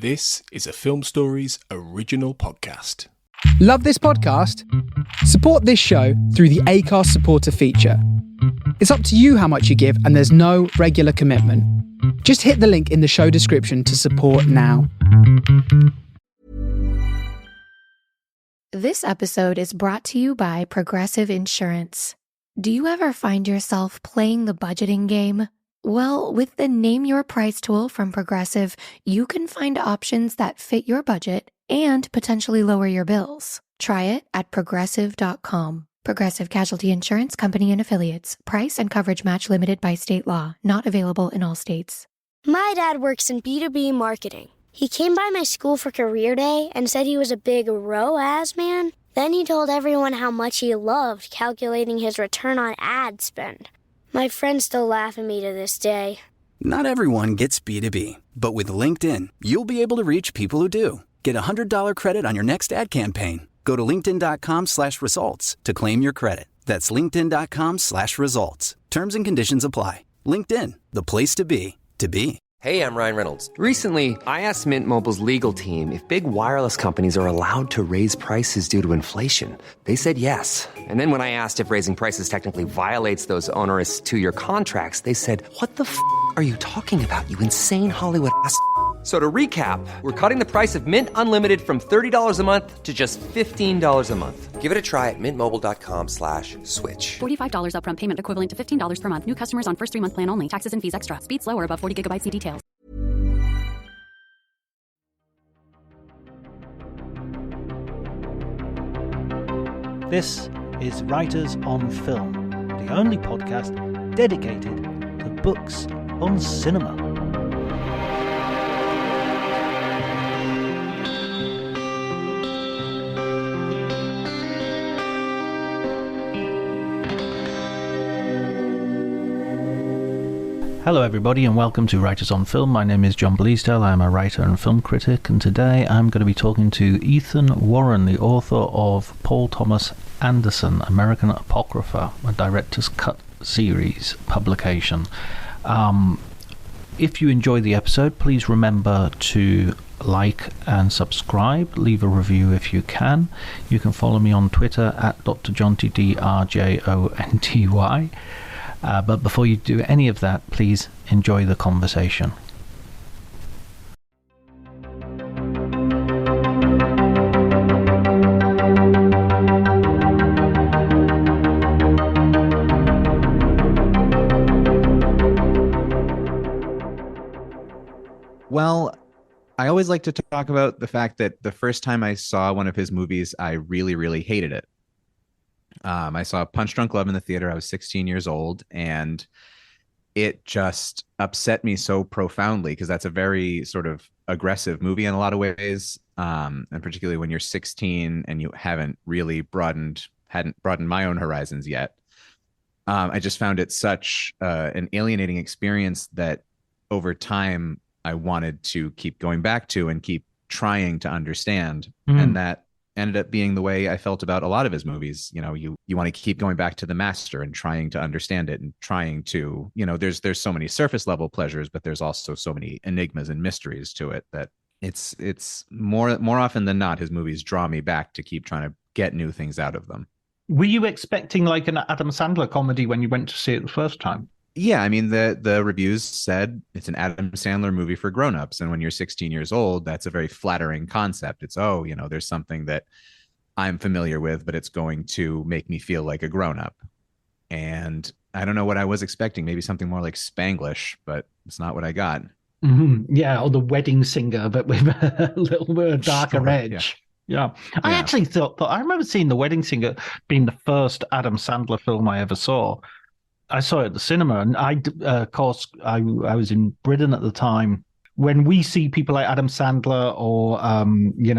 This is a Film Stories original podcast. Love this podcast? Support this show through the Acast supporter feature. It's up to you how much you give, and there's no regular commitment. Just hit the link in the show description to support now. This episode is brought to you by Progressive Insurance. Do you ever find yourself playing the budgeting game? Well, with the Name Your Price tool from Progressive, you can find options that fit your budget and potentially lower your bills. Try it at Progressive.com. Progressive Casualty Insurance Company and Affiliates. Price and coverage match limited by state law. Not available in all states. My dad works in B2B marketing. He came by my school for career day and said he was a big ROAS man. Then he told everyone how much he loved calculating his return on ad spend. My friends still laugh at me to this day. Not everyone gets B2B, but with LinkedIn, you'll be able to reach people who do. Get a $100 credit on your next ad campaign. Go to linkedin.com/results to claim your credit. That's linkedin.com/results. Terms and conditions apply. LinkedIn, the place to be, to be. Hey, I'm Ryan Reynolds. Recently, I asked Mint Mobile's legal team if big wireless companies are allowed to raise prices due to inflation. They said yes. And then when I asked if raising prices technically violates those onerous two-year contracts, they said, "What the f*** are you talking about, you insane Hollywood ass?" So to recap, we're cutting the price of Mint Unlimited from $30 a month to just $15 a month. Give it a try at mintmobile.com/switch. $45 upfront payment equivalent to $15 per month. New customers on first 3-month plan only. Taxes and fees extra. Speed slower above 40 gigabytes. See details. This is Writers on Film, the only podcast dedicated to books on cinema. Hello everybody and welcome to Writers on Film. My name is John Bleasdale. I'm a writer and film critic, and today I'm going to be talking to Ethan Warren, the author of Paul Thomas Anderson, American Apocrypha, a director's cut series publication. If you enjoy the episode, please remember to like and subscribe. Leave a review if you can. You can follow me on Twitter at drjonty, DRJONTY. But before you do any of that, please enjoy the conversation. Well, I always like to talk about the fact that the first time I saw one of his movies, I really, really hated it. I saw Punch Drunk Love in the theater. I was 16 years old, and it just upset me so profoundly because that's a very sort of aggressive movie in a lot of ways, and particularly when you're 16 and you hadn't broadened my own horizons yet. I just found it such an alienating experience that over time I wanted to keep going back to and keep trying to understand, and that ended up being the way I felt about a lot of his movies. You know, you want to keep going back to the master and trying to understand it and trying to, there's so many surface level pleasures, but there's also so many enigmas and mysteries to it that it's more often than not, his movies draw me back to keep trying to get new things out of them. Were you expecting like an Adam Sandler comedy when you went to see it the first time? Yeah, I mean, the reviews said it's an Adam Sandler movie for grown-ups. And when you're 16 years old, that's a very flattering concept. It's, there's something that I'm familiar with, but it's going to make me feel like a grown-up. And I don't know what I was expecting. Maybe something more like Spanglish, but it's not what I got. Mm-hmm. Yeah, or The Wedding Singer, but with a little bit of darker edge. Yeah. I actually thought I remember seeing The Wedding Singer being the first Adam Sandler film I ever saw. I saw it at the cinema, and of course, I was in Britain at the time. When we see people like Adam Sandler or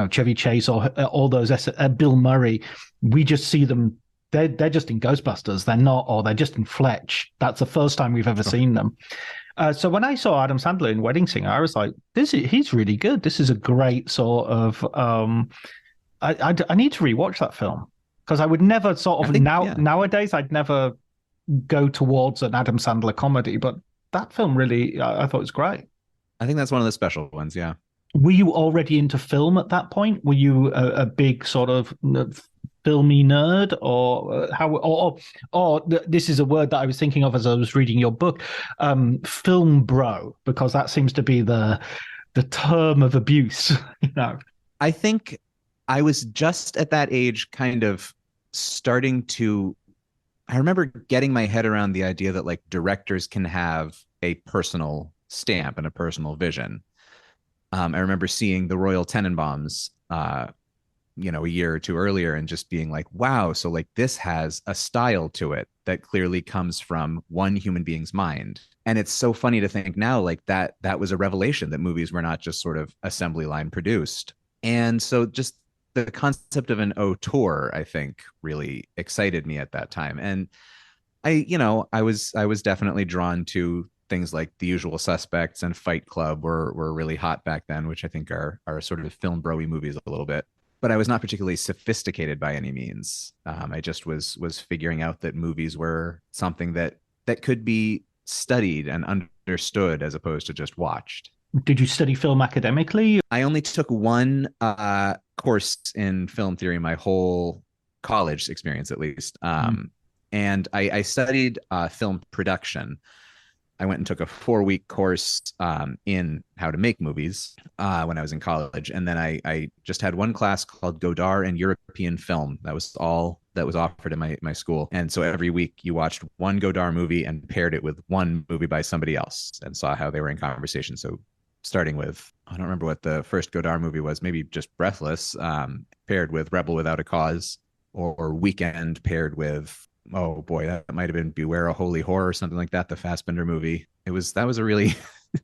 Chevy Chase or all those Bill Murray, we just see them. They're just in Ghostbusters. They're not, or they're just in Fletch. That's the first time we've ever seen them. So when I saw Adam Sandler in Wedding Singer, I was like, he's really good. This is a great sort of. I need to rewatch that film because I would never nowadays I'd never go towards an Adam Sandler comedy, but that film really, I thought was great. I think that's one of the special ones. Yeah. Were you already into film at that point? Were you a big sort of filmy nerd, or this is a word that I was thinking of as I was reading your book, film bro, because that seems to be the term of abuse. I think I was just at that age kind of starting to, I remember getting my head around the idea that like directors can have a personal stamp and a personal vision. I remember seeing the Royal Tenenbaums, a year or two earlier, and just being like, wow, so like this has a style to it that clearly comes from one human being's mind. And it's so funny to think now, like that was a revelation, that movies were not just sort of assembly line produced. And so just the concept of an auteur, I think, really excited me at that time. And I was definitely drawn to things like The Usual Suspects and Fight Club were really hot back then, which I think are sort of film bro-y movies a little bit. But I was not particularly sophisticated by any means. I just was figuring out that movies were something that could be studied and understood as opposed to just watched. Did you study film academically? I only took one course in film theory my whole college experience, at least. And I studied film production. I went and took a 4-week course in how to make movies when I was in college. And then I just had one class called Godard and European Film. That was all that was offered in my school. And so every week you watched one Godard movie and paired it with one movie by somebody else and saw how they were in conversation. So starting with, I don't remember what the first Godard movie was, maybe just Breathless, paired with Rebel Without a Cause, or Weekend paired with, oh boy, that might have been Beware a Holy Horror or something like that, the Fassbinder movie. That was a really,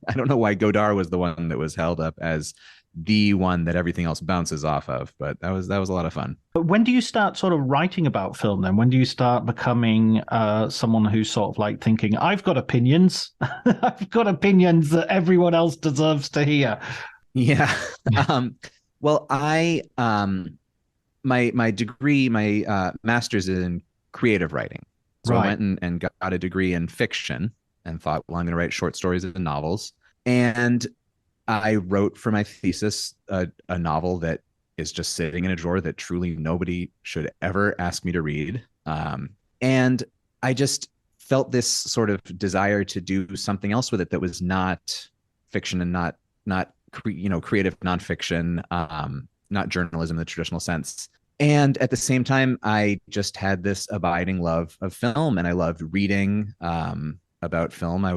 I don't know why Godard was the one that was held up as the one that everything else bounces off of, but that was a lot of fun. But when do you start sort of writing about film then? When do you start becoming someone who's sort of like thinking, I've got opinions, I've got opinions that everyone else deserves to hear? Yeah. Well, my degree, my master's is in creative writing. So I went and got a degree in fiction and thought, well, I'm going to write short stories and novels. And I wrote for my thesis a novel that is just sitting in a drawer that truly nobody should ever ask me to read. And I just felt this sort of desire to do something else with it that was not fiction and not creative nonfiction, not journalism in the traditional sense. And at the same time, I just had this abiding love of film, and I loved reading about film. I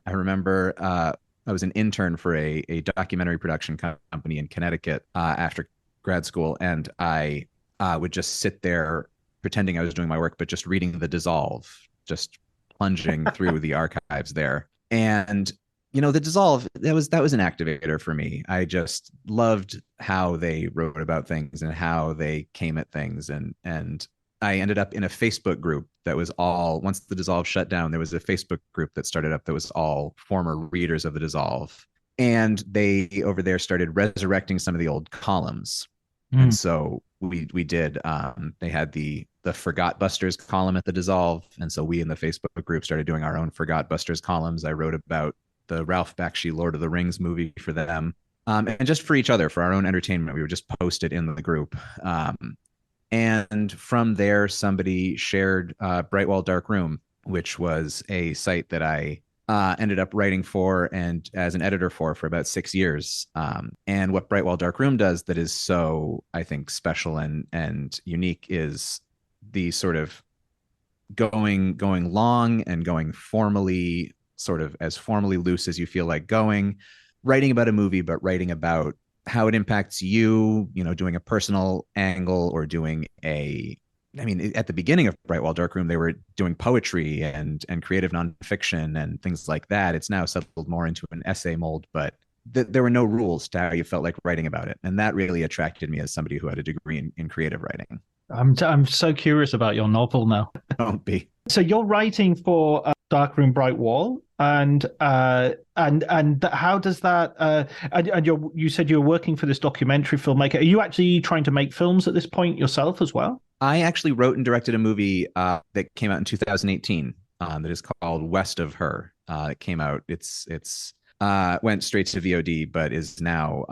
remember I was an intern for a documentary production company in Connecticut after grad school, and I would just sit there pretending I was doing my work, but just reading The Dissolve, just plunging through the archives there. And The Dissolve, that was an activator for me. I just loved how they wrote about things and how they came at things. And I ended up in a Facebook group that was all, once The Dissolve shut down, there was a Facebook group that started up that was all former readers of The Dissolve. And they over there started resurrecting some of the old columns. And so we did, they had the Forgot Busters column at The Dissolve. And so we in the Facebook group started doing our own Forgot Busters columns. I wrote about the Ralph Bakshi Lord of the Rings movie for them. And just for each other, for our own entertainment, we would just post it in the group. And from there, somebody shared Brightwall Dark Room, which was a site that I ended up writing for and as an editor for about 6 years. And what Brightwall Dark Room does that is so, I think, special and unique is the sort of going long and going formally, sort of as formally loose as you feel like going, writing about a movie, but writing about how it impacts you, doing a personal angle or doing at the beginning of Brightwall Dark Room, they were doing poetry and creative nonfiction and things like that. It's now settled more into an essay mold, but there were no rules to how you felt like writing about it. And that really attracted me as somebody who had a degree in creative writing. I'm so curious about your novel now. Don't be. So you're writing for Dark Room Brightwall, and how does that? And you said you were working for this documentary filmmaker. Are you actually trying to make films at this point yourself as well? I actually wrote and directed a movie that came out in 2018 that is called West of Her. It came out. It's Went straight to VOD, but is now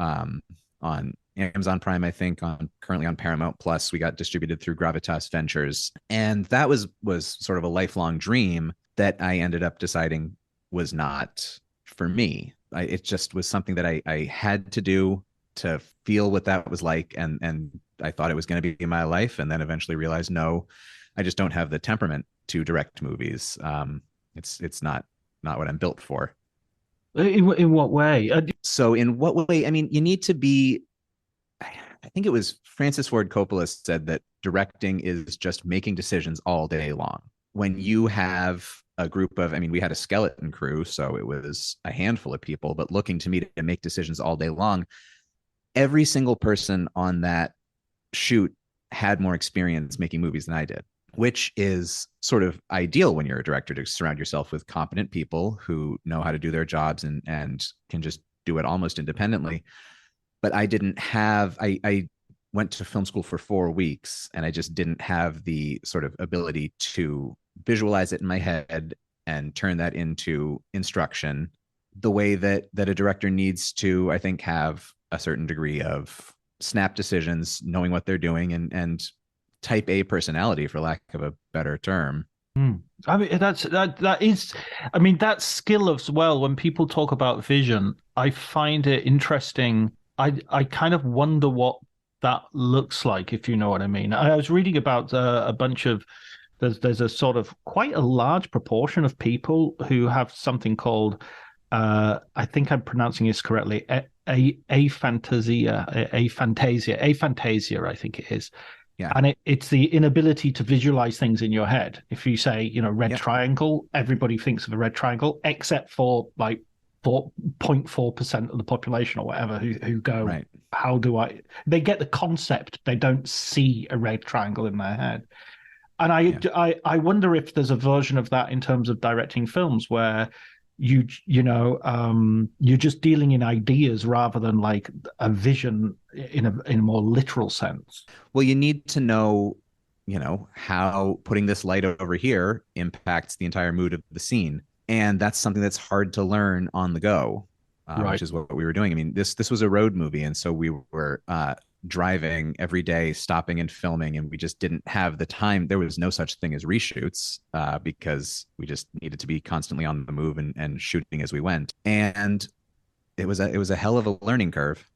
on Amazon Prime, I think, currently on Paramount Plus. We got distributed through Gravitas Ventures, and that was sort of a lifelong dream that I ended up deciding was not for me. It just was something that I had to do to feel what that was like, and I thought it was going to be in my life, and then eventually realized, no, I just don't have the temperament to direct movies. It's not what I'm built for. In what way? So in what way? I mean, you need to be, I think it was Francis Ford Coppola said that directing is just making decisions all day long. When you have a group of, I mean, we had a skeleton crew, so it was a handful of people, but looking to me to make decisions all day long, every single person on that shoot had more experience making movies than I did, which is sort of ideal when you're a director, to surround yourself with competent people who know how to do their jobs and can just do it almost independently. But I didn't have, I went to film school for 4 weeks, and I just didn't have the sort of ability to visualize it in my head and turn that into instruction the way that a director needs to, I think, have a certain degree of snap decisions, knowing what they're doing, and type A personality, for lack of a better term. I mean, that is, I mean, that skill as well. When people talk about vision, I find it interesting. I kind of wonder what that looks like, if you know what I mean. I was reading about a bunch of, there's a sort of quite a large proportion of people who have something called, I think I'm pronouncing this correctly, aphantasia, I think it is. Yeah. And it's the inability to visualize things in your head. If you say, red triangle, everybody thinks of a red triangle, except for like 0.4% of the population or whatever who go, right, how do they get the concept, they don't see a red triangle in their head. And I wonder if there's a version of that in terms of directing films where you're just dealing in ideas rather than like a vision in a more literal sense. Well, you need to know, how putting this light over here impacts the entire mood of the scene. And that's something that's hard to learn on the go, right, which is what we were doing. I mean, this was a road movie. And so we were driving every day, stopping and filming, and we just didn't have the time. There was no such thing as reshoots because we just needed to be constantly on the move and shooting as we went. And it was a hell of a learning curve.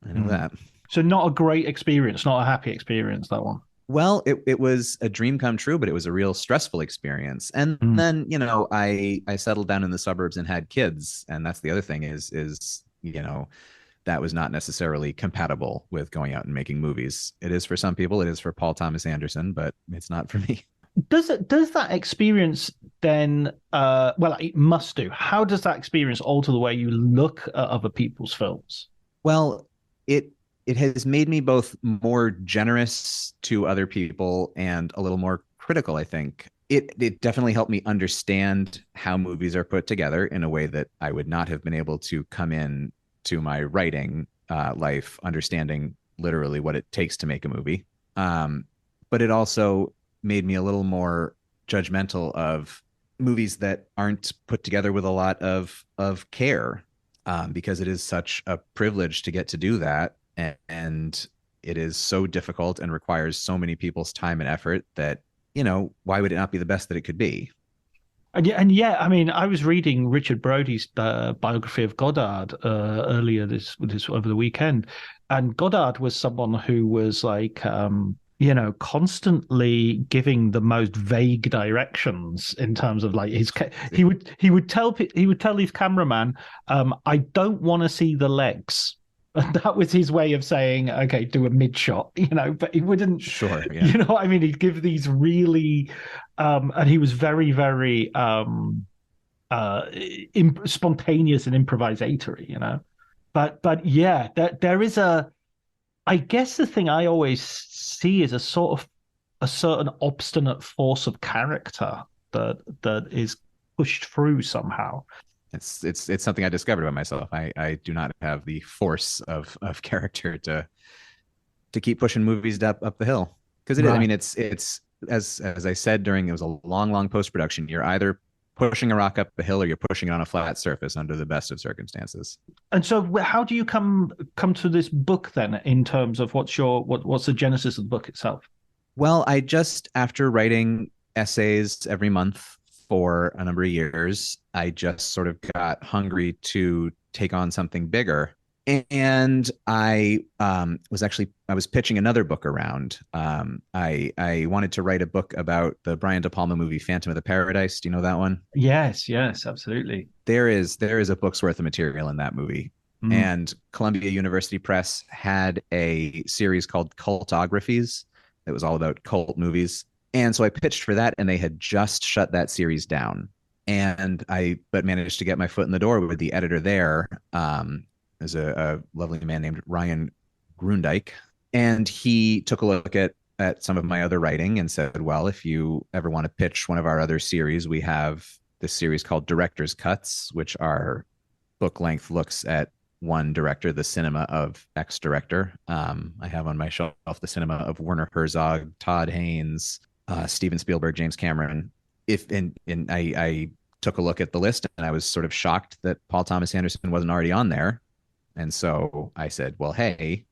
I know that. So not a great experience, not a happy experience, that one. Well, it was a dream come true, but it was a real stressful experience. And then, I settled down in the suburbs and had kids. And that's the other thing is, that was not necessarily compatible with going out and making movies. It is for some people, it is for Paul Thomas Anderson, but it's not for me. Does that experience then, well, it must do. How does that experience alter the way you look at other people's films? Well, it has made me both more generous to other people and a little more critical, I think. It definitely helped me understand how movies are put together in a way that I would not have been able to come in to my writing life, understanding literally what it takes to make a movie. But it also made me a little more judgmental of movies that aren't put together with a lot of care, because it is such a privilege to get to do that. And it is so difficult and requires so many people's time and effort that, why would it not be the best that it could be? And yeah, I mean, I was reading Richard Brody's biography of Godard earlier this over the weekend, and Godard was someone who was like, constantly giving the most vague directions in terms of like he would tell his cameraman, I don't want to see the legs. And that was his way of saying, okay, do a mid shot, but he wouldn't. Sure. Yeah. I mean, he'd give these really, and he was very, very spontaneous and improvisatory, But yeah, there is I guess the thing I always see is a certain obstinate force of character that is pushed through somehow. It's something I discovered about myself. I do not have the force of character to keep pushing movies up the hill, because it is. I mean, it's as I said it was a long post production. You're either pushing a rock up a hill or you're pushing it on a flat surface under the best of circumstances. And so how do you come to this book then, in terms of what's the genesis of the book itself? Well, I just, after writing essays every month for a number of years, I just sort of got hungry to take on something bigger. And I was pitching another book around. I wanted to write a book about the Brian De Palma movie Phantom of the Paradise. Do you know that one? Yes, absolutely. There is a book's worth of material in that movie. And Columbia University Press had a series called Cultographies that was all about cult movies. And so I pitched for that, and they had just shut that series down. And but managed to get my foot in the door with the editor there. There's a lovely man named Ryan Grundyke. And he took a look at some of my other writing and said, well, if you ever want to pitch one of our other series, we have this series called Director's Cuts, which are book-length looks at one director, the cinema of X director. I have on my shelf the cinema of Werner Herzog, Todd Haynes, Steven Spielberg, James Cameron. I took a look at the list, and I was sort of shocked that Paul Thomas Anderson wasn't already on there. And so I said, well, hey,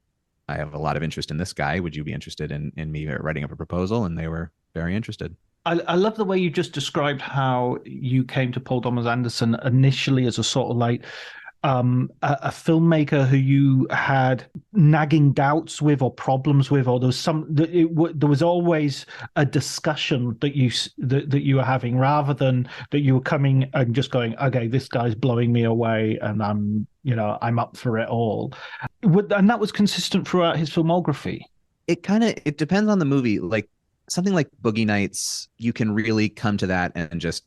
I have a lot of interest in this guy. Would you be interested in me writing up a proposal? And they were very interested. I love the way you just described how you came to Paul Thomas Anderson initially as a sort of like a filmmaker who you had nagging doubts with or problems with, or there was always a discussion that you were having, rather than that you were coming and just going, okay, this guy's blowing me away and I'm up for it all. And that was consistent throughout his filmography. It depends on the movie. Like something like Boogie Nights, you can really come to that and just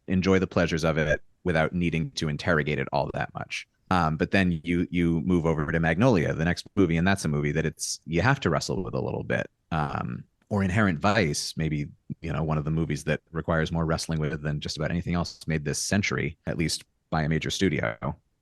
enjoy the pleasures of it without needing to interrogate it all that much. But then you move over to Magnolia, the next movie, and that's a movie that you have to wrestle with a little bit. Or Inherent Vice, maybe, one of the movies that requires more wrestling with than just about anything else made this century, at least by a major studio.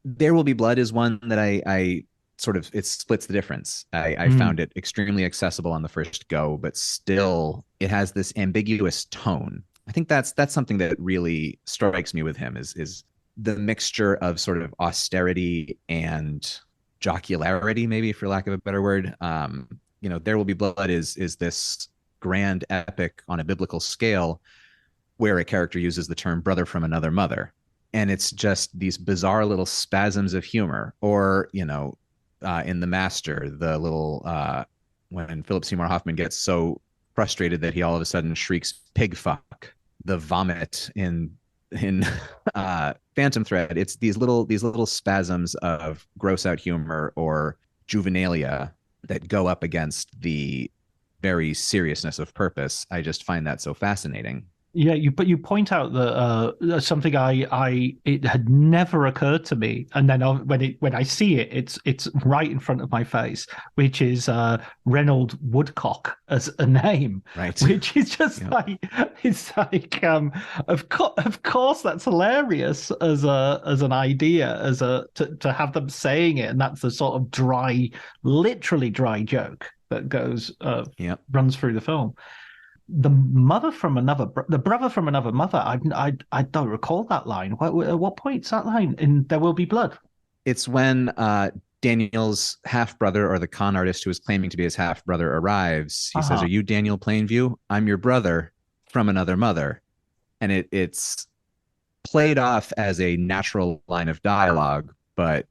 There Will Be Blood is one that I sort of, it splits the difference. I found it extremely accessible on the first go, but still it has this ambiguous tone. I think that's something that really strikes me with him is the mixture of sort of austerity and jocularity, maybe, for lack of a better word. There Will Be Blood is this grand epic on a biblical scale where a character uses the term brother from another mother. And it's just these bizarre little spasms of humor. Or, in The Master, the little, when Philip Seymour Hoffman gets so frustrated that he all of a sudden shrieks pig fuck, the vomit in Phantom Thread. It's these little spasms of gross out humor or juvenilia that go up against the very seriousness of purpose. I just find that so fascinating. Yeah, but you point out that something it had never occurred to me, and then when I see it, it's right in front of my face, which is Reynold Woodcock as a name, right? Which is just of course that's hilarious as an idea, to have them saying it, and that's the sort of literally dry joke that goes runs through the film. The brother from another mother. I don't recall that line. At what point's that line in There Will Be Blood? It's when Daniel's half brother, or the con artist who is claiming to be his half brother, arrives. He says, "Are you Daniel Plainview? I'm your brother from another mother," and it's played off as a natural line of dialogue, but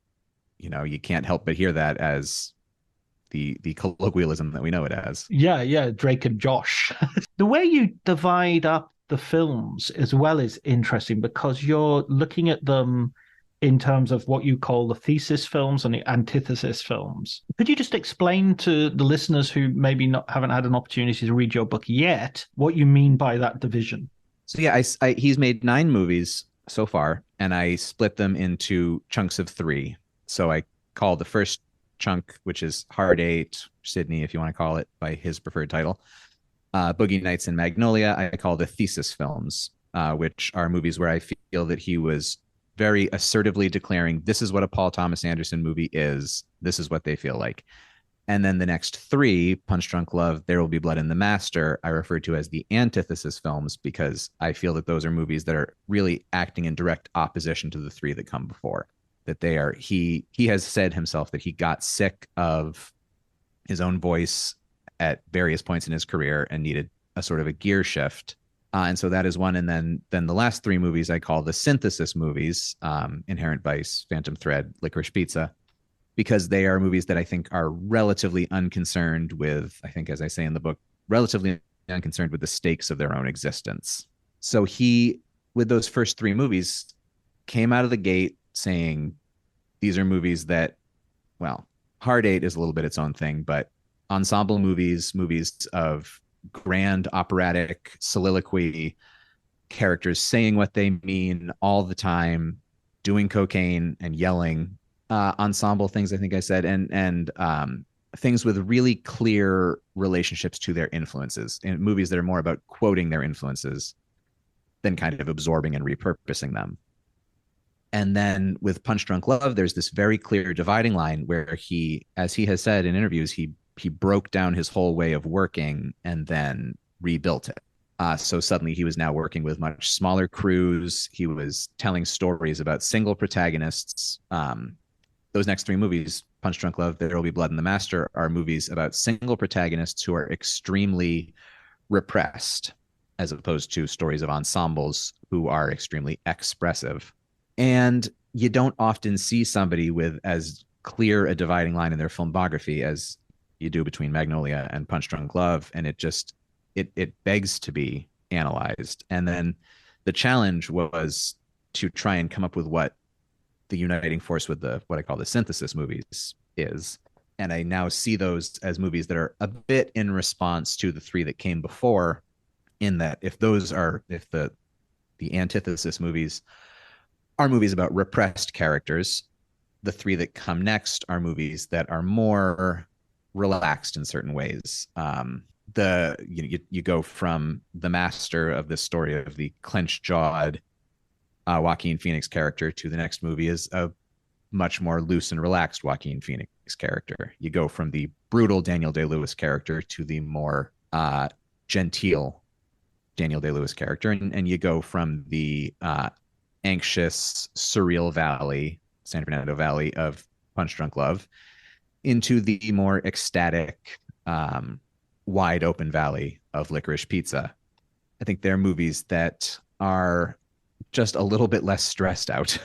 you can't help but hear that as the colloquialism that we know it as. Yeah, Drake and Josh. The way you divide up the films as well is interesting, because you're looking at them in terms of what you call the thesis films and the antithesis films. Could you just explain to the listeners who maybe haven't had an opportunity to read your book yet what you mean by that division? So yeah, he's made 9 movies so far, and I split them into chunks of 3. So I call the first chunk, which is Hard 8, Sydney, if you want to call it by his preferred title, Boogie Nights and Magnolia, I call the thesis films, which are movies where I feel that he was very assertively declaring, this is what a Paul Thomas Anderson movie is. This is what they feel like. And then the next three, Punch Drunk Love, There Will Be Blood, and The Master, I refer to as the antithesis films because I feel that those are movies that are really acting in direct opposition to the three that come before. That they are, he has said himself that he got sick of his own voice at various points in his career and needed a sort of a gear shift. And so that is one. And then the last three movies I call the synthesis movies, Inherent Vice, Phantom Thread, Licorice Pizza, because they are movies that I think are relatively unconcerned with, I think, as I say in the book, relatively unconcerned with the stakes of their own existence. So he, with those first three movies, came out of the gate saying, these are movies that, well, Hard Eight is a little bit its own thing, but ensemble movies, movies of grand operatic soliloquy, characters saying what they mean all the time, doing cocaine and yelling, ensemble things, I think I said, and things with really clear relationships to their influences, in movies that are more about quoting their influences than kind of absorbing and repurposing them. And then with Punch Drunk Love, there's this very clear dividing line where he, as he has said in interviews, he broke down his whole way of working and then rebuilt it. So suddenly he was now working with much smaller crews. He was telling stories about single protagonists. Those next three movies, Punch Drunk Love, There Will Be Blood, and The Master, are movies about single protagonists who are extremely repressed, as opposed to stories of ensembles who are extremely expressive. And you don't often see somebody with as clear a dividing line in their filmography as you do between Magnolia and Punch Drunk Love. And it begs to be analyzed. And then the challenge was to try and come up with what the uniting force with what I call the synthesis movies is. And I now see those as movies that are a bit in response to the three that came before, in that if the antithesis movies are movies about repressed characters, the three that come next are movies that are more relaxed in certain ways. You go from the master of this story of the clenched-jawed Joaquin Phoenix character to the next movie is a much more loose and relaxed Joaquin Phoenix character. You go from the brutal Daniel Day-Lewis character to the more genteel Daniel Day-Lewis character, and you go from the anxious, surreal valley, San Fernando Valley of Punch Drunk Love, into the more ecstatic, wide open valley of Licorice Pizza. I think they're movies that are just a little bit less stressed out.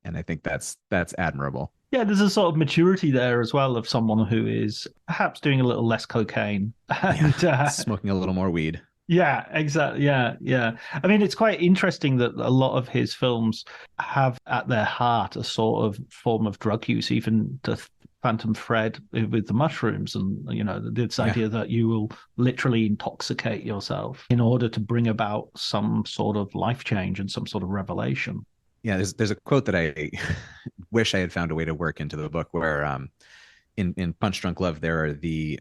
And I think that's admirable. Yeah, there's a sort of maturity there as well of someone who is perhaps doing a little less cocaine and smoking a little more weed. Yeah, exactly. Yeah. I mean, it's quite interesting that a lot of his films have at their heart a sort of form of drug use, even the Phantom Thread with the mushrooms, and this idea that you will literally intoxicate yourself in order to bring about some sort of life change and some sort of revelation. Yeah, there's a quote that I wish I had found a way to work into the book where in Punch Drunk Love there are the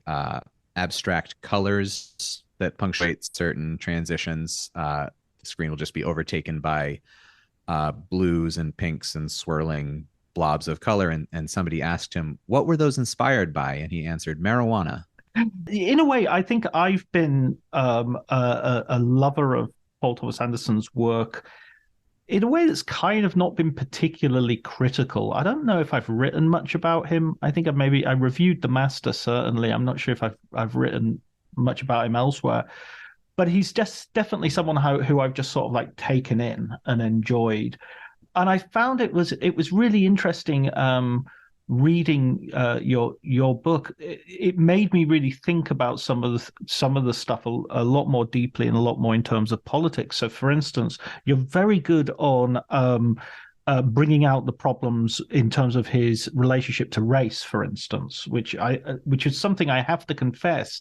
abstract colors that punctuate certain transitions. The screen will just be overtaken by blues and pinks and swirling blobs of color. And somebody asked him, what were those inspired by? And he answered, marijuana. In a way, I think I've been a lover of Paul Thomas Anderson's work in a way that's kind of not been particularly critical. I don't know if I've written much about him. I think I reviewed The Master, certainly. I'm not sure if I've written much about him elsewhere. But he's just definitely someone who I've just sort of like taken in and enjoyed. And I found it was really interesting reading your book. It made me really think about some of the stuff a lot more deeply and a lot more in terms of politics. So, for instance, you're very good on bringing out the problems in terms of his relationship to race, for instance, which is something I have to confess.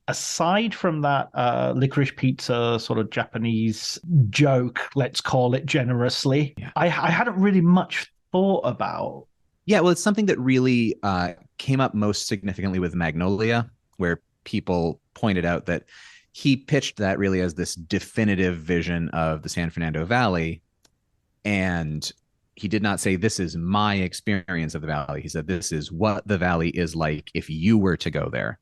Aside from that Licorice Pizza sort of Japanese joke, let's call it generously, I hadn't really much thought about. Yeah, well, it's something that really came up most significantly with Magnolia, where people pointed out that he pitched that really as this definitive vision of the San Fernando Valley. And he did not say this is my experience of the valley. He said this is what the valley is like if you were to go there.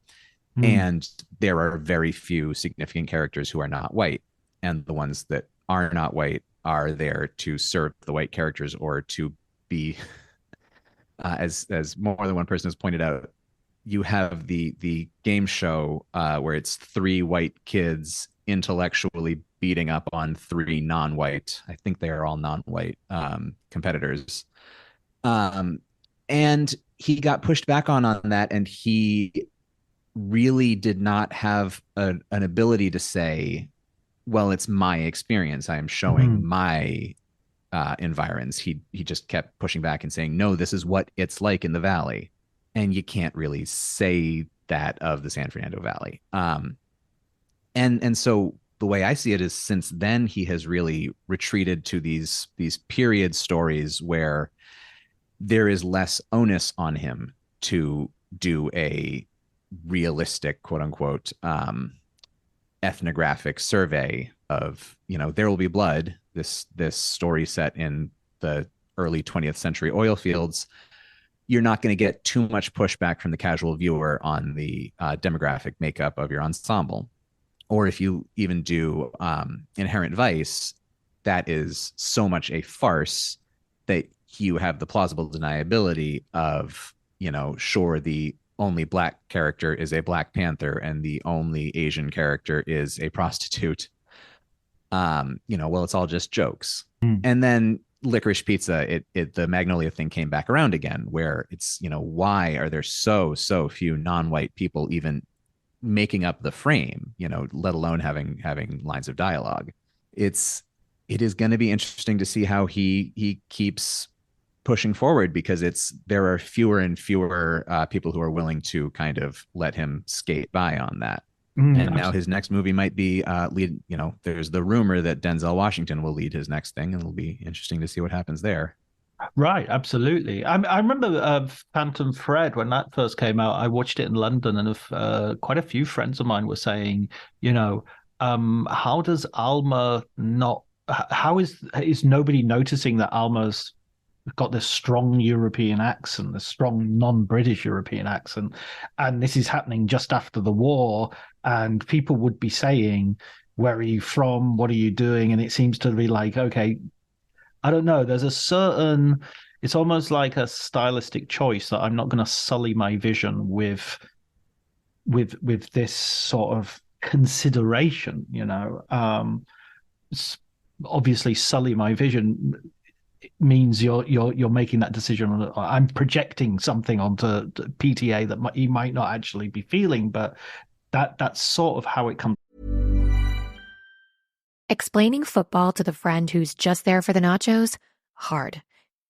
And there are very few significant characters who are not white, and the ones that are not white are there to serve the white characters or to be as more than one person has pointed out. You have the game show where it's 3 white kids intellectually beating up on 3 non-white, I think they are all non-white competitors, and he got pushed back on that, and he really did not have an ability to say, well, it's my experience, I am showing my environs. He just kept pushing back and saying, no, this is what it's like in the valley. And you can't really say that of the San Fernando Valley. And so the way I see it is, since then he has really retreated to these period stories where there is less onus on him to do a realistic, quote unquote, ethnographic survey of, There Will Be Blood, this story set in the early 20th century oil fields. You're not going to get too much pushback from the casual viewer on the demographic makeup of your ensemble. Or if you even do Inherent Vice, that is so much a farce that you have the plausible deniability of, sure, the only black character is a Black Panther and the only Asian character is a prostitute. Well, it's all just jokes. And then Licorice Pizza, the Magnolia thing came back around again, where it's, why are there so few non-white people even making up the frame, let alone having lines of dialogue. It is going to be interesting to see how he keeps pushing forward, because there are fewer and fewer people who are willing to kind of let him skate by on that. And now his next movie might be there's the rumor that Denzel Washington will lead his next thing, and it'll be interesting to see what happens there. Right, absolutely. I remember Phantom Thread, when that first came out. I watched it in London, and quite a few friends of mine were saying, how does Alma not? How is nobody noticing that Alma's got this strong European accent, this strong non-British European accent, and this is happening just after the war, and people would be saying, where are you from? What are you doing? And it seems to be like, okay, I don't know. There's a certain, it's almost like a stylistic choice that I'm not going to sully my vision with this sort of consideration, obviously sully my vision means you're making that decision. I'm projecting something onto PTA that he might not actually be feeling, but that's sort of how it comes. Explaining football to the friend who's just there for the nachos? Hard.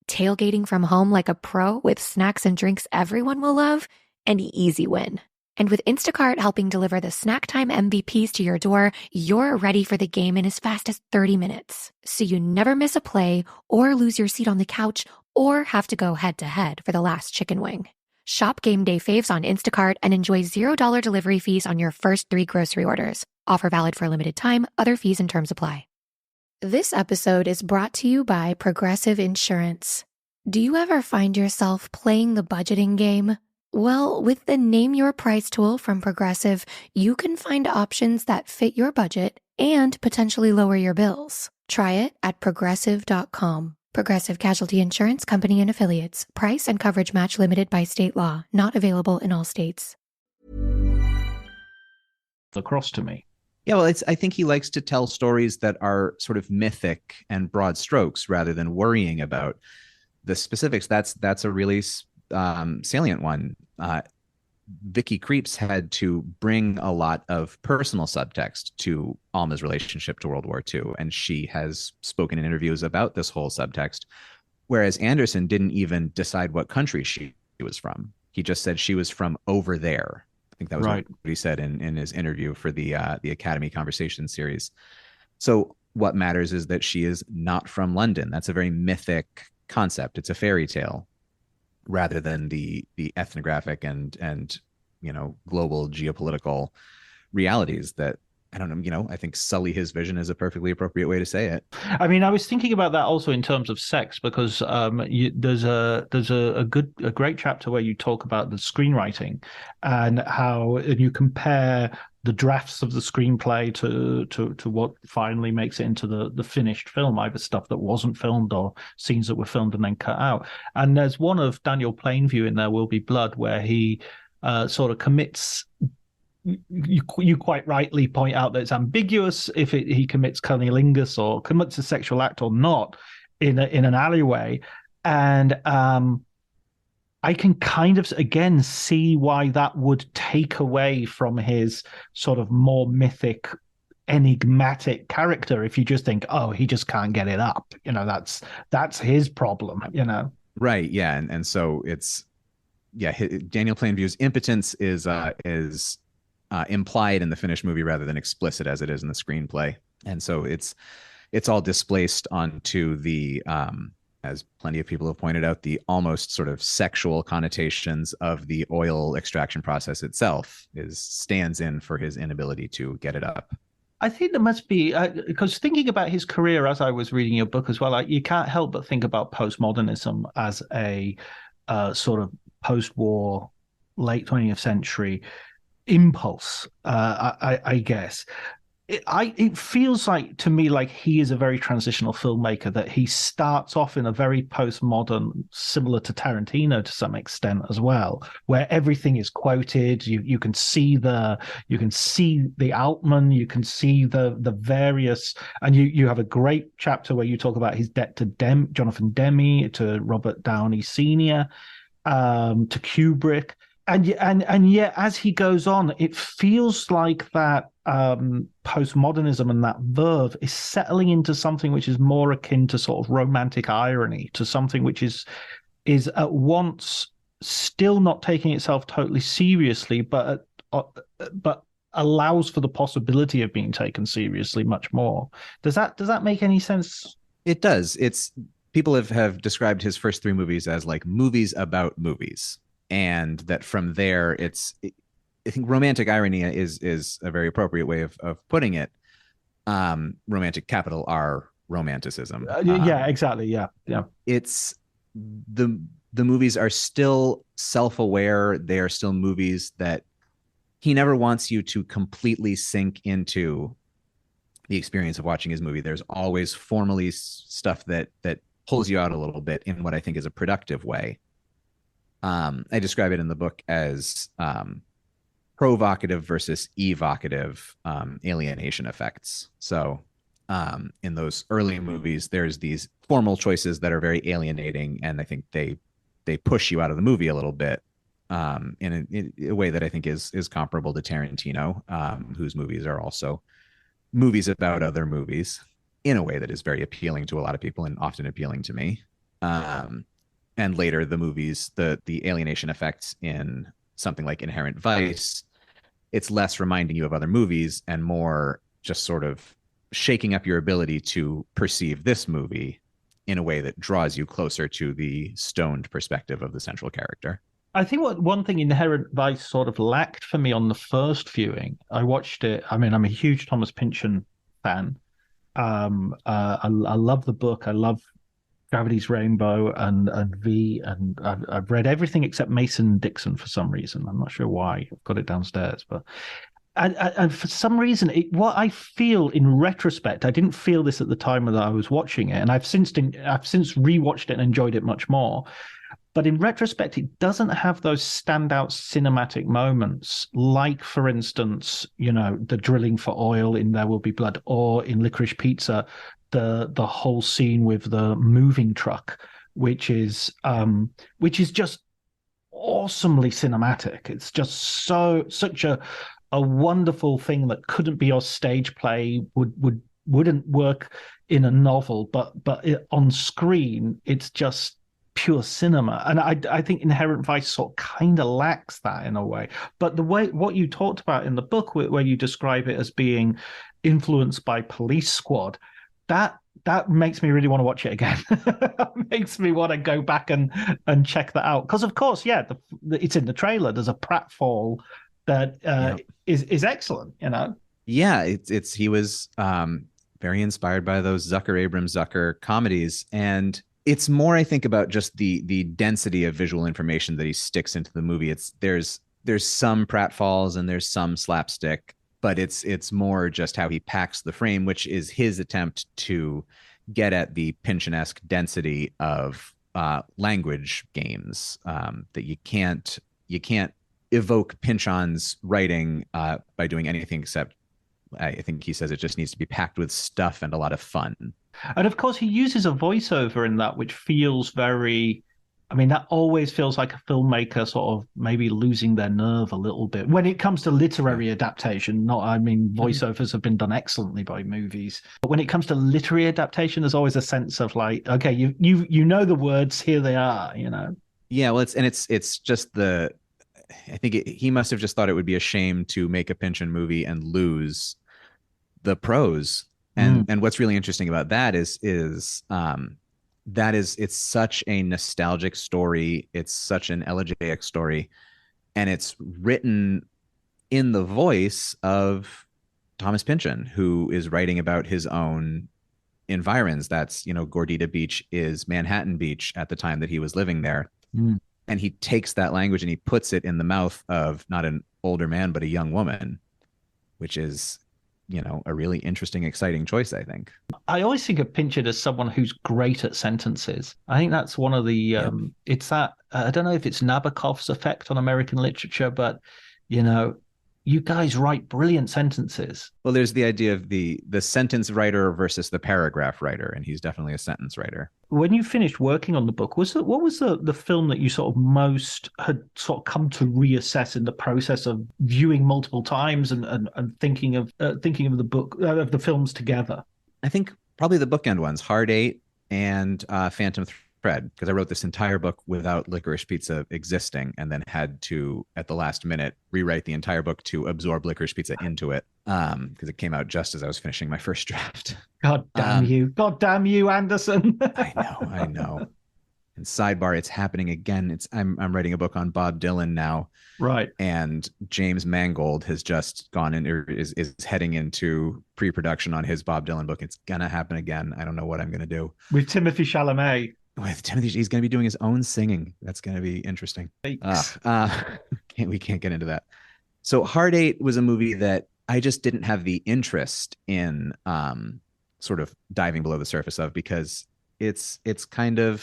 Tailgating from home like a pro with snacks and drinks everyone will love? An easy win. And with Instacart helping deliver the snack time MVPs to your door, you're ready for the game in as fast as 30 minutes. So you never miss a play or lose your seat on the couch or have to go head-to-head for the last chicken wing. Shop Game Day Faves on Instacart and enjoy $0 delivery fees on your first 3 grocery orders. Offer valid for a limited time. Other fees and terms apply. This episode is brought to you by Progressive Insurance. Do you ever find yourself playing the budgeting game? Well, with the Name Your Price tool from Progressive, you can find options that fit your budget and potentially lower your bills. Try it at Progressive.com. Progressive Casualty Insurance Company and Affiliates. Price and coverage match limited by state law. Not available in all states. Across to me. Yeah, well, I think he likes to tell stories that are sort of mythic and broad strokes rather than worrying about the specifics. That's a really salient one. Vicky Creeps had to bring a lot of personal subtext to Alma's relationship to World War II, and she has spoken in interviews about this whole subtext, whereas Anderson didn't even decide what country she was from. He just said she was from over there. I think that was right. What he said in his interview for the Academy Conversation series. So what matters is that she is not from London. That's a very mythic concept. It's a fairy tale, rather than the ethnographic and global geopolitical realities that I don't know, I think sully his vision is a perfectly appropriate way to say it. I mean, I was thinking about that also in terms of sex, because there's a great chapter where you talk about the screenwriting and how you compare the drafts of the screenplay to what finally makes it into the finished film, either stuff that wasn't filmed or scenes that were filmed and then cut out. And there's one of Daniel Plainview in There Will Be Blood where he sort of commits. You quite rightly point out that it's ambiguous if he commits cunnilingus or commits a sexual act or not in an alleyway, and I can kind of again see why that would take away from his sort of more mythic, enigmatic character. If you just think, oh, he just can't get it up, that's his problem, Right? Yeah, and so it's Daniel Plainview's impotence is implied in the finished movie rather than explicit as it is in the screenplay, and so it's all displaced onto the as plenty of people have pointed out, the almost sort of sexual connotations of the oil extraction process itself stands in for his inability to get it up. I think there must be, because thinking about his career as I was reading your book as well, you can't help but think about postmodernism as a sort of post-war, late 20th century impulse, I guess. It feels like to me like he is a very transitional filmmaker, that he starts off in a very postmodern, similar to Tarantino to some extent as well, where everything is quoted. You can see the Altman, you can see the various, and you have a great chapter where you talk about his debt to Jonathan Demme, to Robert Downey Sr., to Kubrick. And yet, as he goes on, it feels like that postmodernism and that verve is settling into something which is more akin to sort of romantic irony, to something which is at once still not taking itself totally seriously, but allows for the possibility of being taken seriously much more. Does that make any sense? It does. People have described his first three movies as like movies about movies. And that from there, I think romantic irony is a very appropriate way of putting it. Romantic, capital R, romanticism. Yeah, exactly. Yeah. It's the movies are still self-aware. They are still movies that he never wants you to completely sink into the experience of watching his movie. There's always formally stuff that pulls you out a little bit in what I think is a productive way. I describe it in the book as provocative versus evocative alienation effects. So in those early movies, there's these formal choices that are very alienating, and I think they push you out of the movie a little bit in a way that I think is comparable to Tarantino, whose movies are also movies about other movies in a way that is very appealing to a lot of people and often appealing to me. And later, the movies, the alienation effects in something like Inherent Vice, it's less reminding you of other movies and more just sort of shaking up your ability to perceive this movie in a way that draws you closer to the stoned perspective of the central character. I think one thing Inherent Vice sort of lacked for me on the first viewing, I watched it. I mean, I'm a huge Thomas Pynchon fan. I love the book. I love Gravity's Rainbow and V, and I've read everything except Mason Dixon for some reason. I'm not sure why. I've got it downstairs, but and for some reason, what I feel in retrospect, I didn't feel this at the time that I was watching it, and I've since rewatched it and enjoyed it much more. But in retrospect, it doesn't have those standout cinematic moments, like, for instance, the drilling for oil in There Will Be Blood, or in Licorice Pizza, the whole scene with the moving truck, which is just awesomely cinematic. It's just such a wonderful thing that couldn't be a stage play, wouldn't work in a novel, but on screen it's just pure cinema. And I think Inherent Vice sort of kind of lacks that in a way. But the way what you talked about in the book, where you describe it as being influenced by Police Squad, that makes me really want to watch it again. Makes me want to go back and check that out. Because of course, it's in the trailer. There's a pratfall that is excellent. Yeah, he was very inspired by those Zucker Abrams Zucker comedies, and it's more, I think, about just the density of visual information that he sticks into the movie. There's some pratfalls and there's some slapstick, but it's more just how he packs the frame, which is his attempt to get at the Pynchon-esque density of language games, that you can't evoke Pynchon's writing by doing anything except, I think he says, it just needs to be packed with stuff and a lot of fun. And of course, he uses a voiceover in that, which feels very, I mean, that always feels like a filmmaker sort of maybe losing their nerve a little bit when it comes to literary adaptation. Voiceovers have been done excellently by movies, but when it comes to literary adaptation, there's always a sense of like, okay, you know the words, here they are, you know. Yeah, well, it's just I think he must have just thought it would be a shame to make a Pynchon movie and lose the prose. And what's really interesting about that is it's such a nostalgic story. It's such an elegiac story, and it's written in the voice of Thomas Pynchon, who is writing about his own environs. That's, Gordita Beach is Manhattan Beach at the time that he was living there. And he takes that language and he puts it in the mouth of not an older man, but a young woman, which is, a really interesting, exciting choice, I think. I always think of Pynchon as someone who's great at sentences. I think that's one of the, it's that, I don't know if it's Nabokov's effect on American literature, but, you guys write brilliant sentences. Well, there's the idea of the sentence writer versus the paragraph writer, and he's definitely a sentence writer. When you finished working on the book, what was the film that you sort of most had sort of come to reassess in the process of viewing multiple times and thinking of the book, of the films together? I think probably the bookend ones, Hard Eight and Phantom Thread, because I wrote this entire book without Licorice Pizza existing, and then had to, at the last minute, rewrite the entire book to absorb Licorice Pizza into it, because it came out just as I was finishing my first draft. God damn you, Anderson. I know. And sidebar, it's happening again. I'm writing a book on Bob Dylan now. Right. And James Mangold has just gone in, or is heading into pre-production on his Bob Dylan book. It's gonna happen again. I don't know what I'm gonna do. With Timothée Chalamet. With Timothy, he's going to be doing his own singing. That's going to be interesting. We can't get into that. So Hard Eight was a movie that I just didn't have the interest in sort of diving below the surface of, because it's the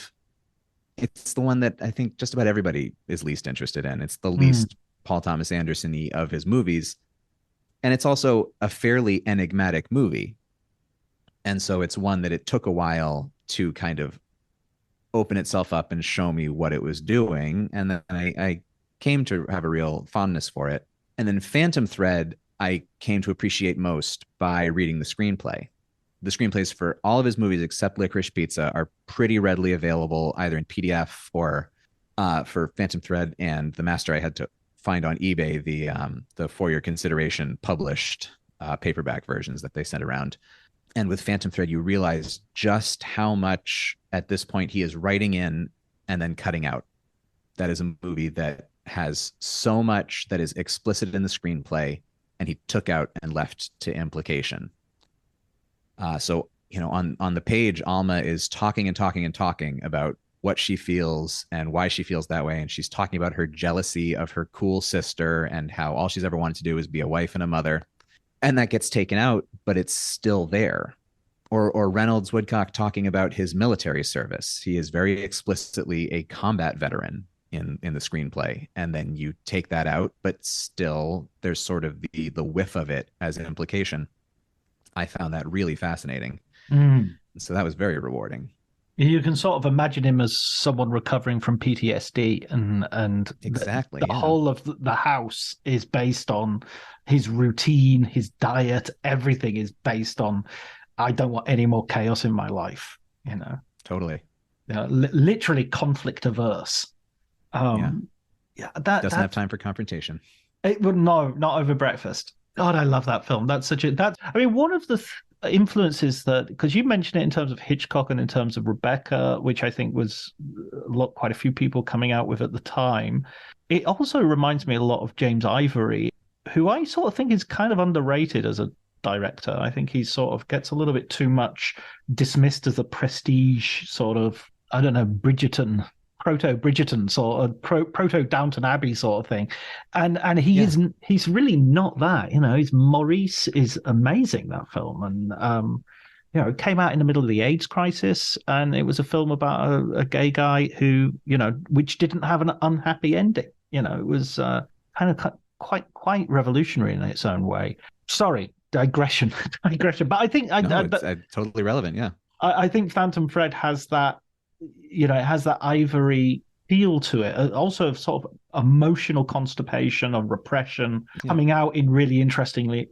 one that I think just about everybody is least interested in. It's the least Paul Thomas Anderson-y of his movies. And it's also a fairly enigmatic movie. And so it's one that it took a while to kind of open itself up and show me what it was doing. And then I came to have a real fondness for it. And then Phantom Thread, I came to appreciate most by reading the screenplay. The screenplays for all of his movies except Licorice Pizza are pretty readily available, either in PDF or for Phantom Thread and The Master, I had to find on eBay the for your consideration published paperback versions that they sent around. And with Phantom Thread, you realize just how much at this point he is writing in and then cutting out. That is a movie that has so much that is explicit in the screenplay, and he took out and left to implication. So, on the page, Alma is talking and talking and talking about what she feels and why she feels that way. And she's talking about her jealousy of her cool sister and how all she's ever wanted to do is be a wife and a mother. And that gets taken out, but it's still there. Or Reynolds Woodcock talking about his military service. He is very explicitly a combat veteran in the screenplay. And then you take that out, but still there's sort of the whiff of it as an implication. I found that really fascinating. So that was very rewarding. You can sort of imagine him as someone recovering from PTSD, and exactly the whole of the house is based on his routine, his diet, everything is based on, I don't want any more chaos in my life, Totally. Literally conflict averse. Doesn't have time for confrontation. It would, no, not over breakfast. God, I love that film. One of the influences that, because you mentioned it in terms of Hitchcock and in terms of Rebecca, which I think was quite a few people coming out with at the time. It also reminds me a lot of James Ivory. who I sort of think is kind of underrated as a director. I think he sort of gets a little bit too much dismissed as a prestige sort of, I don't know, proto-Bridgerton sort of proto-Downton Abbey sort of thing. And he's really not that. His Maurice is amazing, that film. And it came out in the middle of the AIDS crisis, and it was a film about a gay guy who, which didn't have an unhappy ending. It was kind of quite revolutionary in its own way. Sorry, digression. But I think it's totally relevant. Yeah, I think Phantom Thread has that. It has that ivory feel to it. Also, sort of emotional constipation of repression coming out in really interesting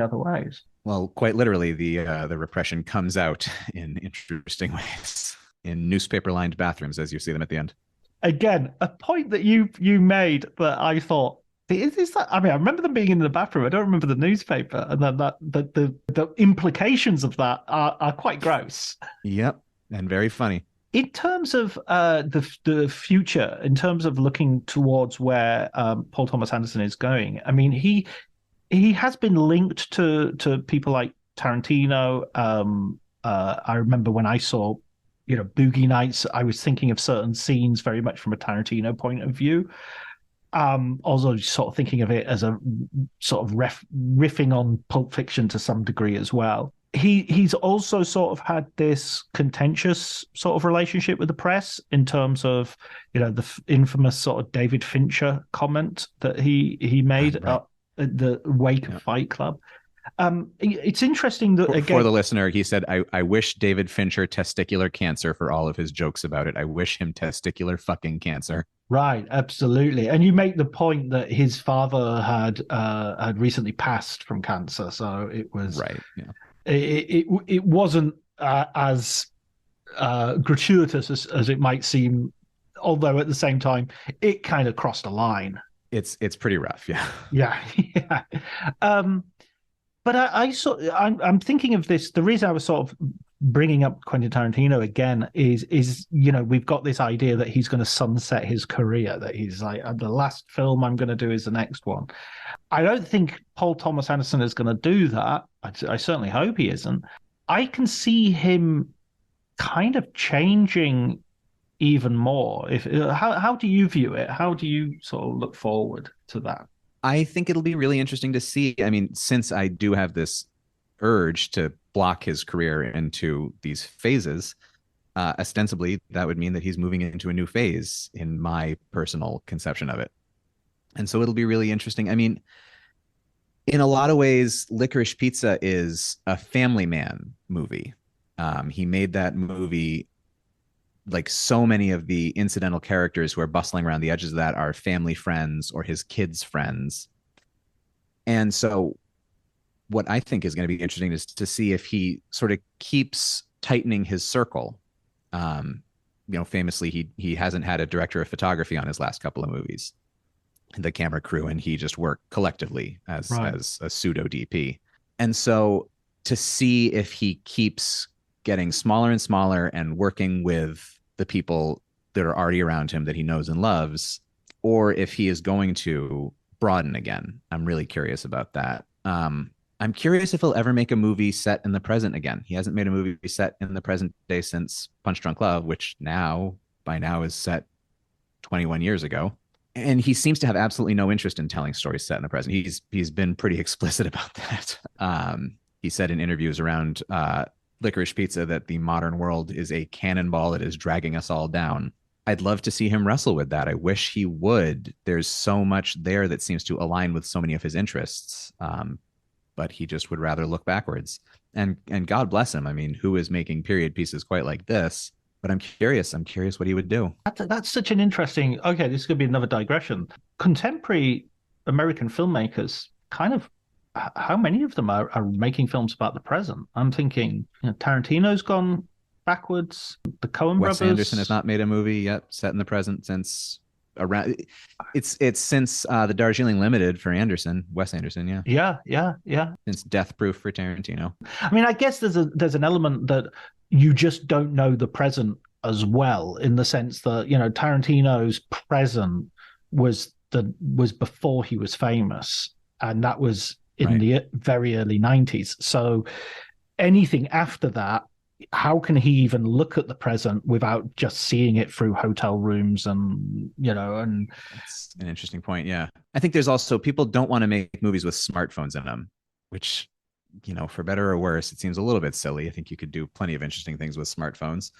other ways. Well, quite literally, the repression comes out in interesting ways in newspaper-lined bathrooms, as you see them at the end. Again, a point that you made that I thought, is that? I mean, I remember them being in the bathroom. I don't remember the newspaper, and then the implications of that are quite gross. Yep, and very funny. In terms of the future, in terms of looking towards where Paul Thomas Anderson is going, I mean, he has been linked to people like Tarantino. I remember when I saw, Boogie Nights, I was thinking of certain scenes very much from a Tarantino point of view. Also sort of thinking of it as a sort of riffing on Pulp Fiction to some degree as well. He's also sort of had this contentious sort of relationship with the press in terms of, the infamous sort of David Fincher comment that he made at the wake of Fight Club. It's interesting that, again, for the listener, he said, I wish David Fincher testicular cancer for all of his jokes about it. I wish him testicular fucking cancer. Right, absolutely. And you make the point that his father had recently passed from cancer, so it was right. Yeah. It wasn't as gratuitous as it might seem, although at the same time it kind of crossed a line. It's pretty rough, yeah. Yeah. But I'm thinking of this. The reason I was sort of bringing up Quentin Tarantino again is we've got this idea that he's going to sunset his career, that he's like, the last film I'm going to do is the next one. I don't think Paul Thomas Anderson is going to do that. I certainly hope he isn't. I can see him kind of changing even more. How do you view it? How do you sort of look forward to that? I think it'll be really interesting to see. I mean, since I do have this urge to block his career into these phases, ostensibly that would mean that he's moving into a new phase in my personal conception of it. And so it'll be really interesting. I mean, in a lot of ways, Licorice Pizza is a family man movie. He made that movie, like so many of the incidental characters who are bustling around the edges of that are family friends or his kids' friends. And so what I think is going to be interesting is to see if he sort of keeps tightening his circle. Famously, he hasn't had a director of photography on his last couple of movies, the camera crew, and he just worked collectively as a pseudo DP. And so to see if he keeps getting smaller and smaller and working with the people that are already around him that he knows and loves, or if he is going to broaden again. I'm really curious about that. I'm curious if he'll ever make a movie set in the present again. He hasn't made a movie set in the present day since Punch Drunk Love, which by now is set 21 years ago. And he seems to have absolutely no interest in telling stories set in the present. He's been pretty explicit about that. He said in interviews around Licorice Pizza that the modern world is a cannonball that is dragging us all down. I'd love to see him wrestle with that. I wish he would. There's so much there that seems to align with so many of his interests. But he just would rather look backwards. And God bless him. I mean, who is making period pieces quite like this? But I'm curious what he would do. That's such an interesting, okay, this could be another digression. Contemporary American filmmakers, kind of, how many of them are making films about the present? I'm thinking, Tarantino's gone backwards. The Coen brothers. Wes Anderson has not made a movie yet set in the present since around. It's since the Darjeeling Limited for Anderson, Wes Anderson, yeah. Yeah. Since Death Proof for Tarantino. I mean, I guess there's an element that you just don't know the present as well, in the sense that Tarantino's present was that was before he was famous, and that was in the very early 90s. So anything after that, how can he even look at the present without just seeing it through hotel rooms and, and that's an interesting point. Yeah. I think there's also, people don't want to make movies with smartphones in them, which, for better or worse, it seems a little bit silly. I think you could do plenty of interesting things with smartphones.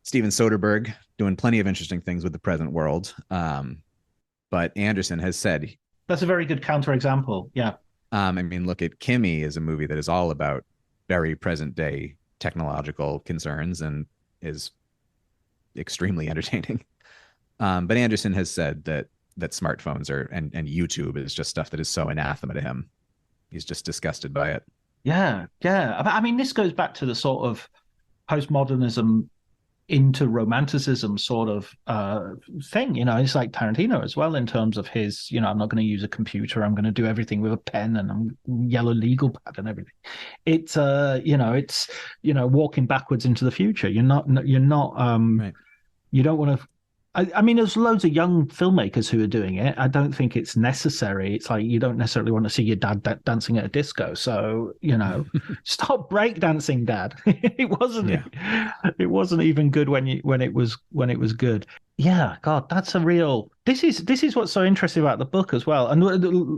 Steven Soderbergh doing plenty of interesting things with the present world. But Anderson has said, that's a very good counterexample. Yeah. Look at Kimi is a movie that is all about very present day technological concerns and is extremely entertaining. But Anderson has said that smartphones and YouTube is just stuff that is so anathema to him. He's just disgusted by it. Yeah. This goes back to the sort of postmodernism into romanticism sort of thing. It's like Tarantino as well in terms of his, I'm not going to use a computer. I'm going to do everything with a pen and yellow legal pad and everything. It's walking backwards into the future. You're not right. You don't want to. There's loads of young filmmakers who are doing it. I don't think it's necessary. It's like you don't necessarily want to see your dad dancing at a disco. So, stop breakdancing, Dad. It wasn't even good when it was good. Yeah, God, that's a real. This is what's so interesting about the book as well. And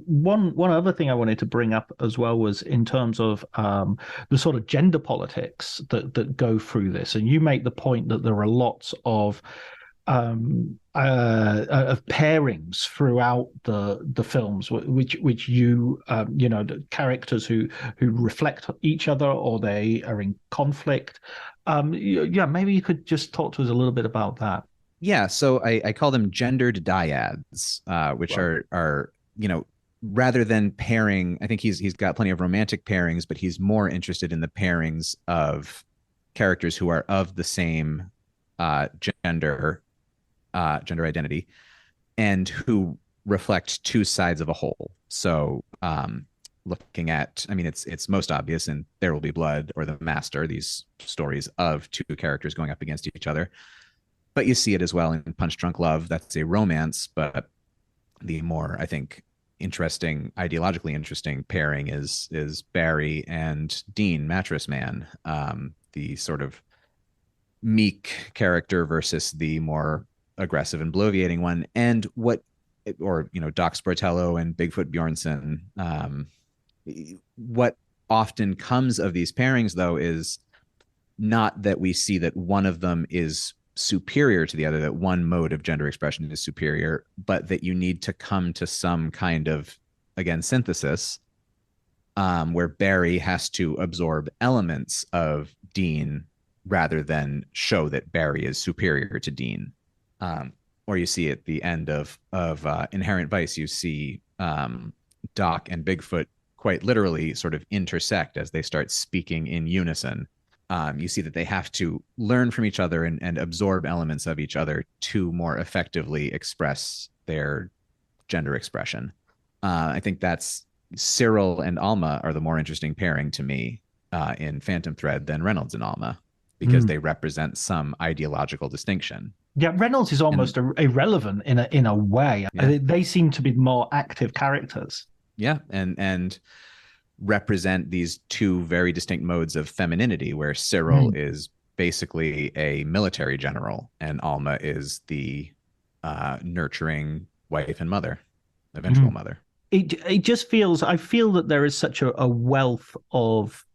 one other thing I wanted to bring up as well was in terms of the sort of gender politics that go through this. And you make the point that there are lots of pairings throughout the films, which the characters who reflect each other or they are in conflict. Maybe you could just talk to us a little bit about that. Yeah, so I call them gendered dyads, which are rather than pairing. I think he's got plenty of romantic pairings, but he's more interested in the pairings of characters who are of the same gender identity and who reflect two sides of a whole. So looking at, it's most obvious in There Will Be Blood or The Master, these stories of two characters going up against each other. But you see it as well in Punch Drunk Love. That's a romance, but the more, I think, ideologically interesting pairing is Barry and Dean, Mattress Man, the sort of meek character versus the more aggressive and bloviating one. And Doc Sportello and Bigfoot Bjornson. What often comes of these pairings, though, is not that we see that one of them is superior to the other, that one mode of gender expression is superior, but that you need to come to some kind of, again, synthesis, where Barry has to absorb elements of Dean rather than show that Barry is superior to Dean. Or you see at the end of Inherent Vice, you see Doc and Bigfoot quite literally sort of intersect as they start speaking in unison. You see that they have to learn from each other and absorb elements of each other to more effectively express their gender expression. I think that's Cyril and Alma are the more interesting pairing to me in Phantom Thread than Reynolds and Alma, because they represent some ideological distinction. Yeah, Reynolds is almost irrelevant in a way. Yeah. They seem to be more active characters. Yeah, and represent these two very distinct modes of femininity, where Cyril is basically a military general and Alma is the nurturing wife and mother, eventual mother. It just feels, I feel that there is such a wealth of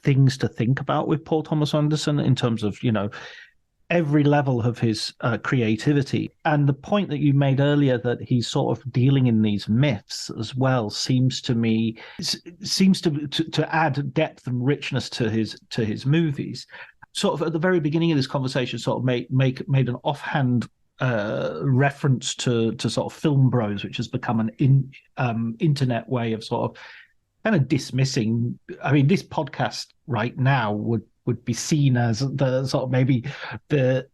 things to think about with Paul Thomas Anderson in terms of, every level of his creativity. And the point that you made earlier that he's sort of dealing in these myths as well seems to me to add depth and richness to his movies. Sort of at the very beginning of this conversation, sort of made an offhand reference to sort of Film Bros, which has become an internet way of sort of kind of dismissing. I mean, this podcast right now would be seen as the sort of maybe the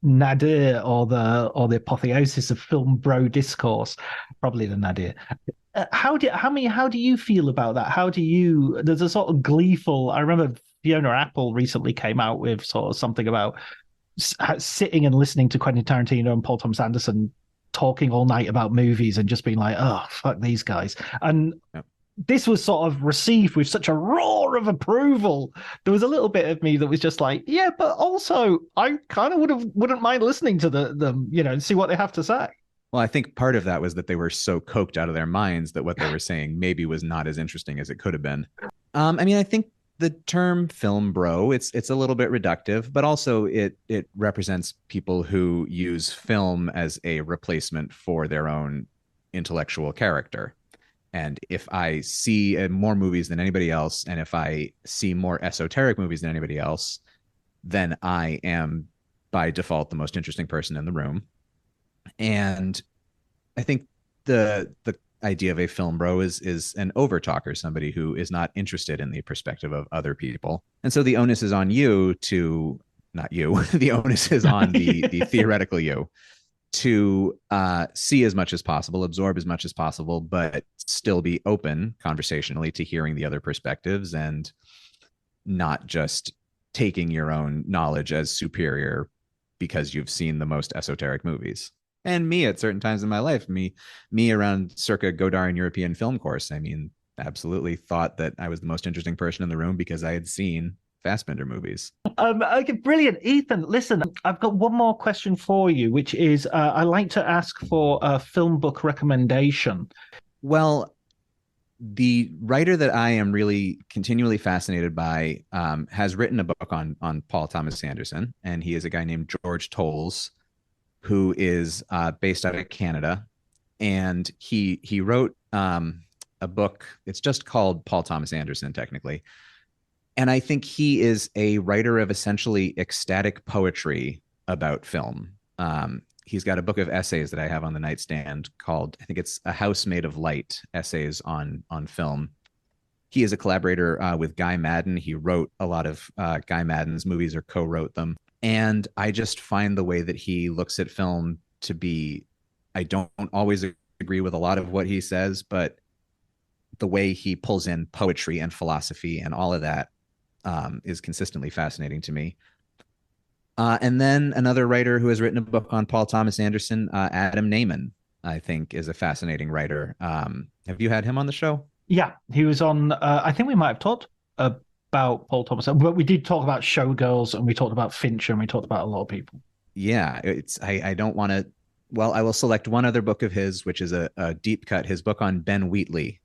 nadir or the apotheosis of film bro discourse, probably the nadir. How do you feel about that? There's a sort of gleeful, I remember Fiona Apple recently came out with sort of something about sitting and listening to Quentin Tarantino and Paul Thomas Anderson talking all night about movies and just being like, oh, fuck these guys. And this was sort of received with such a roar of approval. There was a little bit of me that was just like, yeah, but also I kind of wouldn't mind listening to them, and see what they have to say. Well, I think part of that was that they were so coked out of their minds that what they were saying maybe was not as interesting as it could have been. I think the term film bro, it's a little bit reductive, but also it represents people who use film as a replacement for their own intellectual character. And if I see more movies than anybody else, and if I see more esoteric movies than anybody else, then I am by default the most interesting person in the room. And I think the idea of a film bro is an overtalker, somebody who is not interested in the perspective of other people. And so the onus is on you to, not you, the onus is on the theoretical you to see as much as possible, absorb as much as possible, but still be open conversationally to hearing the other perspectives and not just taking your own knowledge as superior because you've seen the most esoteric movies. And me at certain times in my life, me around circa Godard European Film Course, absolutely thought that I was the most interesting person in the room because I had seen Fassbinder movies. Okay, brilliant. Ethan, listen, I've got one more question for you, which is I like to ask for a film book recommendation. Well, the writer that I am really continually fascinated by has written a book on Paul Thomas Anderson, and he is a guy named George Towles, who is based out of Canada. And he wrote a book. It's just called Paul Thomas Anderson, technically. And I think he is a writer of essentially ecstatic poetry about film. He's got a book of essays that I have on the nightstand called, I think it's A House Made of Light, Essays on Film. He is a collaborator with Guy Maddin. He wrote a lot of Guy Maddin's movies or co-wrote them. And I just find the way that he looks at film to be, I don't always agree with a lot of what he says, but the way he pulls in poetry and philosophy and all of that is consistently fascinating to me. And then another writer who has written a book on Paul Thomas Anderson, Adam Naiman, I think is a fascinating writer. Have you had him on the show? Yeah, he was on, I think we might have talked about Paul Thomas, but we did talk about Showgirls and we talked about Fincher and we talked about a lot of people. Yeah, I don't want to, well, I will select one other book of his, which is a deep cut. His book on Ben Wheatley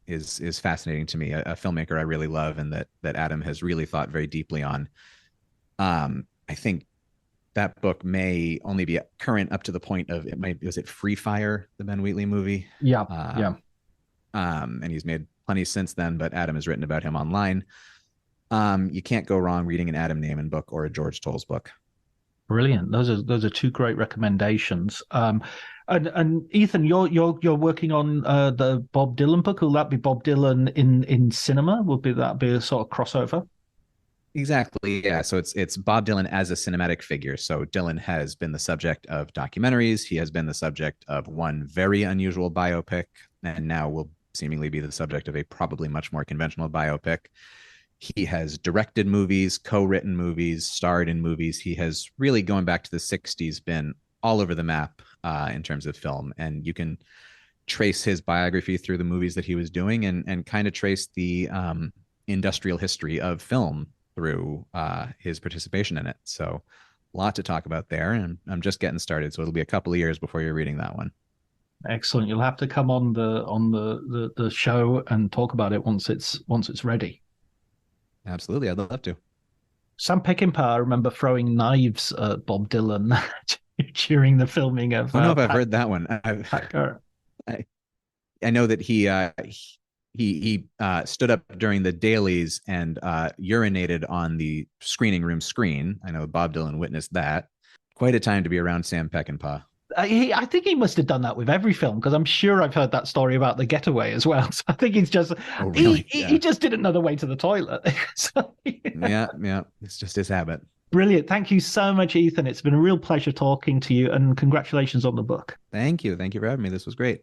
is fascinating to me, a filmmaker I really love and that Adam has really thought very deeply on. I think that book may only be current up to the point of was it Free Fire, the Ben Wheatley movie? Yeah. And he's made plenty since then, but Adam has written about him online. You can't go wrong reading an Adam Naiman book or a George Towles book. Brilliant. Those are two great recommendations. And Ethan, you're working on the Bob Dylan book. Will that be Bob Dylan in cinema? Would that be a sort of crossover? Exactly. Yeah. So it's Bob Dylan as a cinematic figure. So Dylan has been the subject of documentaries. He has been the subject of one very unusual biopic, and now will seemingly be the subject of a probably much more conventional biopic. He has directed movies, co-written movies, starred in movies. He has really, going back to the 60s, been all over the map in terms of film. And you can trace his biography through the movies that he was doing and kind of trace the industrial history of film through his participation in it. So a lot to talk about there. And I'm just getting started. So it'll be a couple of years before you're reading that one. Excellent. You'll have to come on the show and talk about it once it's ready. Absolutely. I'd love to. Sam Peckinpah, I remember throwing knives at Bob Dylan during the filming of. I don't know if I've heard that one. I know that he stood up during the dailies and urinated on the screening room screen. I know Bob Dylan witnessed that. Quite a time to be around Sam Peckinpah. I think he must have done that with every film, because I'm sure I've heard that story about The Getaway as well. So I think it's just he just didn't know the way to the toilet. So, yeah, it's just his habit. Brilliant. Thank you so much, Ethan. It's been a real pleasure talking to you, and congratulations on the book. Thank you. Thank you for having me. This was great.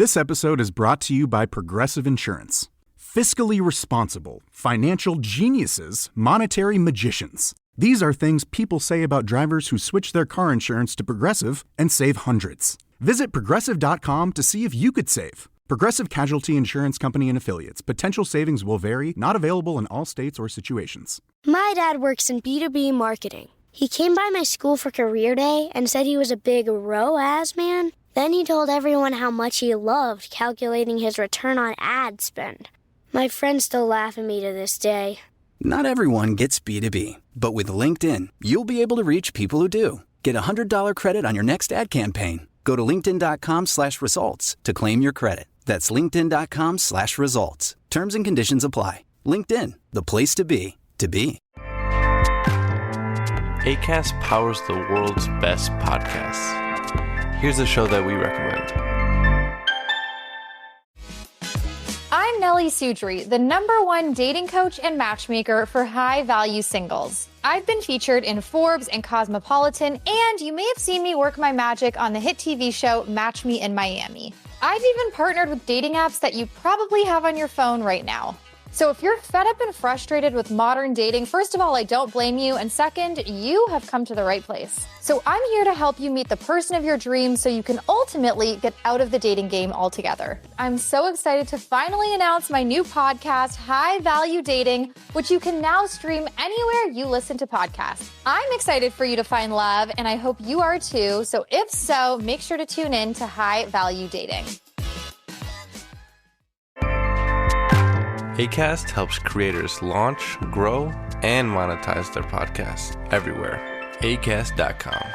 This episode is brought to you by Progressive Insurance. Fiscally responsible, financial geniuses, monetary magicians. These are things people say about drivers who switch their car insurance to Progressive and save hundreds. Visit Progressive.com to see if you could save. Progressive Casualty Insurance Company and Affiliates. Potential savings will vary, not available in all states or situations. My dad works in B2B marketing. He came by my school for career day and said he was a big ROAS man. Then he told everyone how much he loved calculating his return on ad spend. My friends still laugh at me to this day. Not everyone gets B2B, but with LinkedIn, you'll be able to reach people who do. Get a $100 credit on your next ad campaign. Go to linkedin.com/results to claim your credit. That's linkedin.com/results. Terms and conditions apply. LinkedIn, the place to be, to be. Acast powers the world's best podcasts. Here's a show that we recommend. I'm Nellie Sudri, the #1 dating coach and matchmaker for high-value singles. I've been featured in Forbes and Cosmopolitan, and you may have seen me work my magic on the hit TV show Match Me in Miami. I've even partnered with dating apps that you probably have on your phone right now. So if you're fed up and frustrated with modern dating, first of all, I don't blame you. And second, you have come to the right place. So I'm here to help you meet the person of your dreams so you can ultimately get out of the dating game altogether. I'm so excited to finally announce my new podcast, High Value Dating, which you can now stream anywhere you listen to podcasts. I'm excited for you to find love, and I hope you are too. So if so, make sure to tune in to High Value Dating. Acast helps creators launch, grow, and monetize their podcasts everywhere. Acast.com.